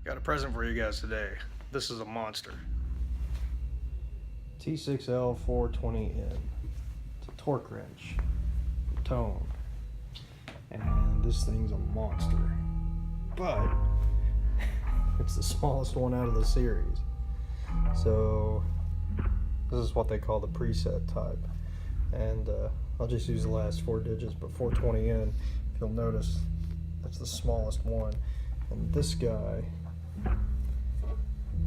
Got a present for you guys today. This is a monster. T6L420N. It's a torque wrench from Tone. And this thing's a monster. But it's the smallest one out of the series. So this is what they call the preset type. And I'll just use the last 4 digits, but 420N, if you'll notice, that's the smallest one. And this guy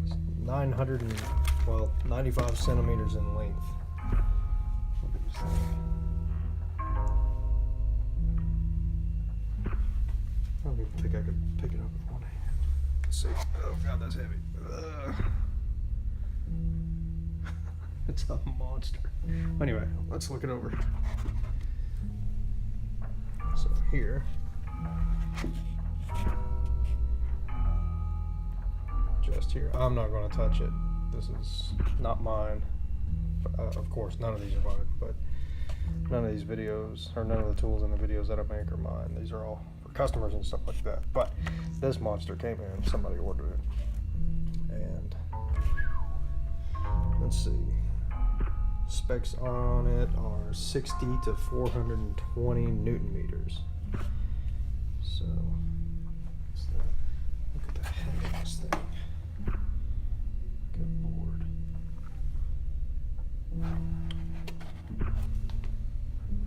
is 95 centimeters in length. Look at this thing. I don't even think I could pick it up with one hand. Let's see. Oh god, that's heavy. It's a monster. Anyway, let's look it over. So here, just here, I'm not going to touch it. This is not mine. Of course, none of these are mine, but none of these videos, or none of the tools in the videos that I make are mine. These are all for customers and stuff like that. But this monster came in, somebody ordered it. And let's see. Specs on it are 60 to 420 Newton meters. So, look at the head of this thing. Good lord.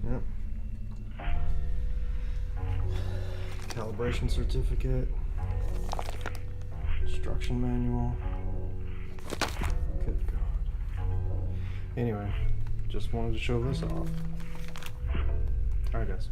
Yep. Calibration certificate. Instruction manual. Good God. Anyway, just wanted to show this off. Alright guys.